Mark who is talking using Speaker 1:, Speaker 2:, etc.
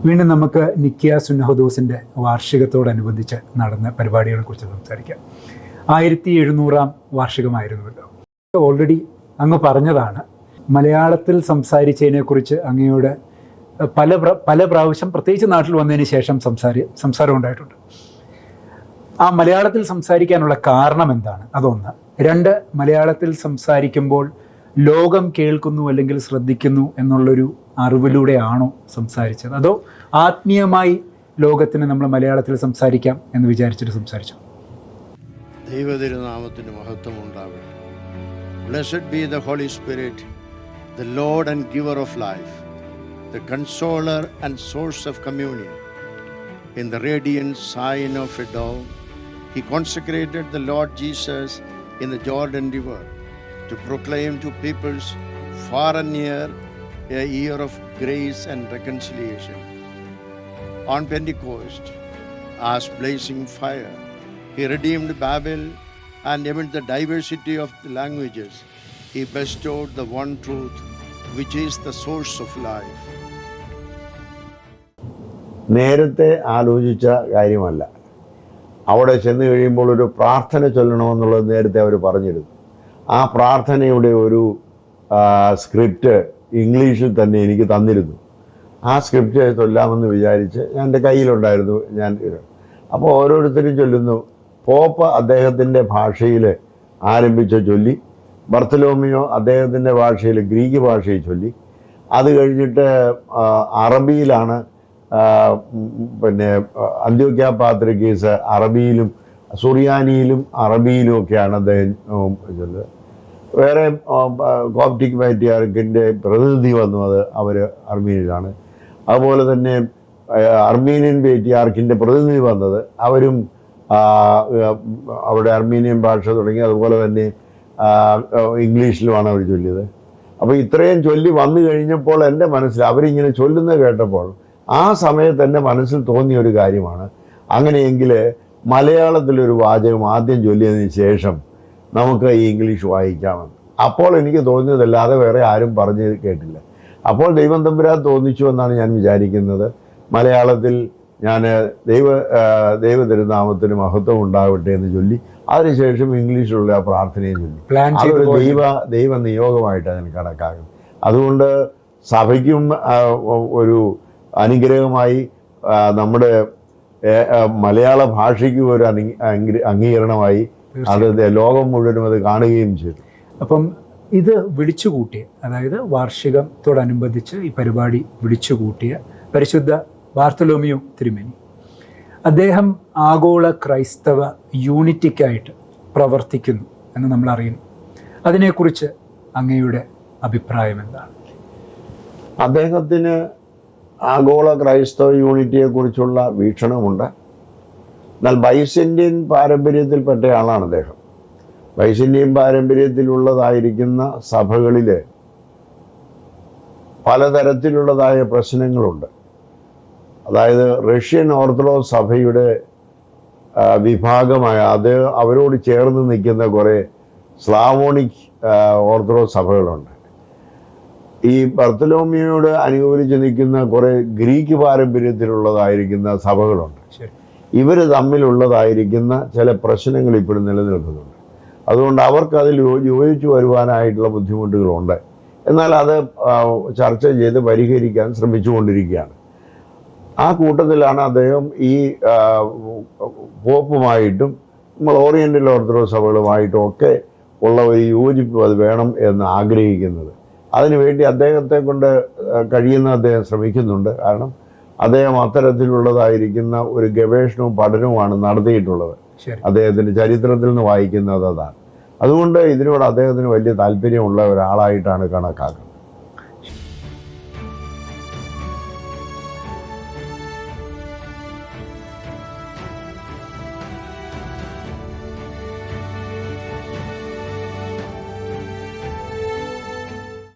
Speaker 1: വീണ്ടും നമുക്ക് നിക്കിയ സുന്നഹദോസിൻ്റെ വാർഷികത്തോടനുബന്ധിച്ച് നടന്ന പരിപാടികളെക്കുറിച്ച് സംസാരിക്കാം. 1700 വാർഷികമായിരുന്നുവല്ലോ. ഓൾറെഡി അങ്ങ് പറഞ്ഞതാണ്, മലയാളത്തിൽ സംസാരിച്ചതിനെക്കുറിച്ച് അങ്ങയോട് പല പ്രാവശ്യം പ്രത്യേകിച്ച് നാട്ടിൽ വന്നതിന് ശേഷം സംസാരം ഉണ്ടായിട്ടുണ്ട്. ആ മലയാളത്തിൽ സംസാരിക്കാനുള്ള കാരണം എന്താണ്? അതൊന്ന്. രണ്ട്, മലയാളത്തിൽ സംസാരിക്കുമ്പോൾ ലോകം കേൾക്കുന്നു അല്ലെങ്കിൽ ശ്രദ്ധിക്കുന്നു എന്നുള്ളൊരു അറിവിലൂടെയാണോ സംസാരിച്ചത്, അതോ ആത്മീയമായി ലോകത്തിന് നമ്മൾ മലയാളത്തിൽ സംസാരിക്കാം എന്ന് വിചാരിച്ചിട്ട് സംസാരിച്ചു?
Speaker 2: ദൈവതിരുനാമത്തിന് മഹത്വം ഉണ്ടാവട്ടെ. Blessed be the Holy Spirit, the Lord and giver of life, the consoler and source of communion. In the radiant sign of a dove, he consecrated the Lord Jesus in the Jordan River to proclaim to peoples far and near a year of grace and reconciliation. On Pentecost, as blazing fire, he redeemed Babel, and amid the diversity of the languages, he bestowed the one truth, which is the source of life.
Speaker 3: നേരത്തെ ആലോചിച്ച കാര്യമല്ല. അവിടെ ചെന്ന് കഴിയുമ്പോൾ ഒരു പ്രാർത്ഥന ചൊല്ലണമെന്നുള്ളത് നേരത്തെ അവർ പറഞ്ഞിരുന്നു. ആ പ്രാർത്ഥനയുടെ ഒരു സ്ക്രിപ്റ്റ് ഇംഗ്ലീഷിൽ തന്നെ എനിക്ക് തന്നിരുന്നു. ആ സ്ക്രിപ്റ്റ് ചൊല്ലാമെന്ന് വിചാരിച്ച് എൻ്റെ കയ്യിലുണ്ടായിരുന്നു. അപ്പോൾ ഓരോരുത്തരും ചൊല്ലുന്നു. പോപ്പ് അദ്ദേഹത്തിൻ്റെ ഭാഷയിൽ ആരംഭിച്ച ചൊല്ലി, ബർത്തലോമിയോ അദ്ദേഹത്തിൻ്റെ ഭാഷയിൽ ഗ്രീക്ക് ഭാഷയിൽ ചൊല്ലി. അത് കഴിഞ്ഞിട്ട് അറബിയിലാണ് പിന്നെ അന്ത്യോക്യ പാത്രിക്കീസ് അറബിയിലും സുറിയാനിയിലും അറബിയിലും ഒക്കെയാണ് അദ്ദേഹം ചൊല്ലുന്നത്. വേറെ കോപ്റ്റിക് പാട്രിയാർക്കിൻ്റെ പ്രതിനിധി വന്നു, അത് അവർ അർമീനിയയിലാണ്. അതുപോലെ തന്നെ അർമീനിയൻ പാട്രിയാർക്കിൻ്റെ പ്രതിനിധി വന്നത് അവരും അവിടെ അർമീനിയൻ ഭാഷ തുടങ്ങി. അതുപോലെ തന്നെ ഇംഗ്ലീഷിലുമാണ് അവർ ചൊല്ലിയത്. അപ്പോൾ ഇത്രയും ചൊല്ലി വന്നു കഴിഞ്ഞപ്പോൾ എൻ്റെ മനസ്സിൽ അവരിങ്ങനെ ചൊല്ലുന്നത് കേട്ടപ്പോൾ ആ സമയത്ത് എൻ്റെ മനസ്സിൽ തോന്നിയ ഒരു കാര്യമാണ്, അങ്ങനെയെങ്കിൽ മലയാളത്തിലൊരു വാചകം ആദ്യം ചൊല്ലിയതിന് ശേഷം നമുക്ക് ഈ ഇംഗ്ലീഷ് വായിക്കാമെന്ന്. അപ്പോൾ എനിക്ക് തോന്നിയതല്ലാതെ വേറെ ആരും പറഞ്ഞു കേട്ടില്ല. അപ്പോൾ ദൈവം തമ്പുരാൻ തോന്നിച്ചു എന്നാണ് ഞാൻ വിചാരിക്കുന്നത്. മലയാളത്തിൽ ഞാൻ ദൈവ തിരുനാമത്തിന് മഹത്വം ഉണ്ടാവട്ടെ എന്ന് ചൊല്ലി അതിനുശേഷം ഇംഗ്ലീഷിലുള്ള ആ പ്രാർത്ഥനയും ചൊല്ലി. അതൊരു ദൈവ നിയോഗമായിട്ടാണ് ഞാൻ കണക്കാക്കുന്നത്. അതുകൊണ്ട് സഭയ്ക്കും ഒരു അനുഗ്രഹമായി, നമ്മുടെ മലയാള ഭാഷയ്ക്കും ഒരു അംഗീകരണമായി, അത് ലോകം മുഴുവനും അത് കാണുകയും ചെയ്തു.
Speaker 1: അപ്പം ഇത് വിളിച്ചുകൂട്ടിയ, അതായത് വാർഷികത്തോടനുബന്ധിച്ച് ഈ പരിപാടി വിളിച്ചുകൂട്ടിയ പരിശുദ്ധ ബാർത്തലോമിയോ തിരുമേനി, അദ്ദേഹം ആഗോള ക്രൈസ്തവ യൂണിറ്റിക്കായിട്ട് പ്രവർത്തിക്കുന്നു എന്ന് നമ്മൾ അറിയുന്നു. അതിനെക്കുറിച്ച് അങ്ങയുടെ അഭിപ്രായം എന്താണ്?
Speaker 3: അദ്ദേഹത്തിന് ആഗോള ക്രൈസ്തവ യൂണിറ്റിയെക്കുറിച്ചുള്ള വീക്ഷണമുണ്ട്. എന്നാൽ ബൈസന്റിയൻ പാരമ്പര്യത്തിൽപ്പെട്ട ആളാണ് അദ്ദേഹം. ബൈസന്റിയൻ പാരമ്പര്യത്തിലുള്ളതായിരിക്കുന്ന സഭകളിൽ പലതരത്തിലുള്ളതായ പ്രശ്നങ്ങളുണ്ട്. അതായത് റഷ്യൻ ഓർത്തഡോക്സ് സഭയുടെ വിഭാഗമായ അവരോട് ചേർന്ന് നിൽക്കുന്ന കുറേ സ്ലാവോണിക് ഓർത്തഡോക്സ് സഭകളുണ്ട്. ഈ ബർത്തലോമിയോട് അനുകൂലിച്ച് നിൽക്കുന്ന കുറേ ഗ്രീക്ക് പാരമ്പര്യത്തിലുള്ളതായിരിക്കുന്ന സഭകളുണ്ട്. ഇവർ തമ്മിലുള്ളതായിരിക്കുന്ന ചില പ്രശ്നങ്ങൾ ഇപ്പോഴും നിലനിൽക്കുന്നുണ്ട്. അതുകൊണ്ട് അവർക്കതിൽ യോജിച്ചു വരുവാനായിട്ടുള്ള ബുദ്ധിമുട്ടുകളുണ്ട്. എന്നാൽ അത് ചർച്ച ചെയ്ത് പരിഹരിക്കാൻ ശ്രമിച്ചുകൊണ്ടിരിക്കുകയാണ്. ആ കൂട്ടത്തിലാണ് അദ്ദേഹം ഈ പോപ്പുമായിട്ടും നമ്മൾ ഓറിയൻ്റൽ ഓർത്തഡോക്സ് സഭകളുമായിട്ടും ഒക്കെ ഉള്ള ഒരു യോജിപ്പ് അത് വേണം എന്ന് ആഗ്രഹിക്കുന്നത്. അതിനുവേണ്ടി അദ്ദേഹത്തെ കൊണ്ട് കഴിയുന്ന അദ്ദേഹം ശ്രമിക്കുന്നുണ്ട്. കാരണം അദ്ദേഹം അത്തരത്തിലുള്ളതായിരിക്കുന്ന ഒരു ഗവേഷണവും പഠനവുമാണ് നടത്തിയിട്ടുള്ളത്. അദ്ദേഹത്തിൻ്റെ ചരിത്രത്തിൽ നിന്ന് വായിക്കുന്നത് അതാണ്. അതുകൊണ്ട് ഇതിനോട് അദ്ദേഹത്തിന് വലിയ താല്പര്യമുള്ള ഒരാളായിട്ടാണ് കണക്കാക്കുന്നത്.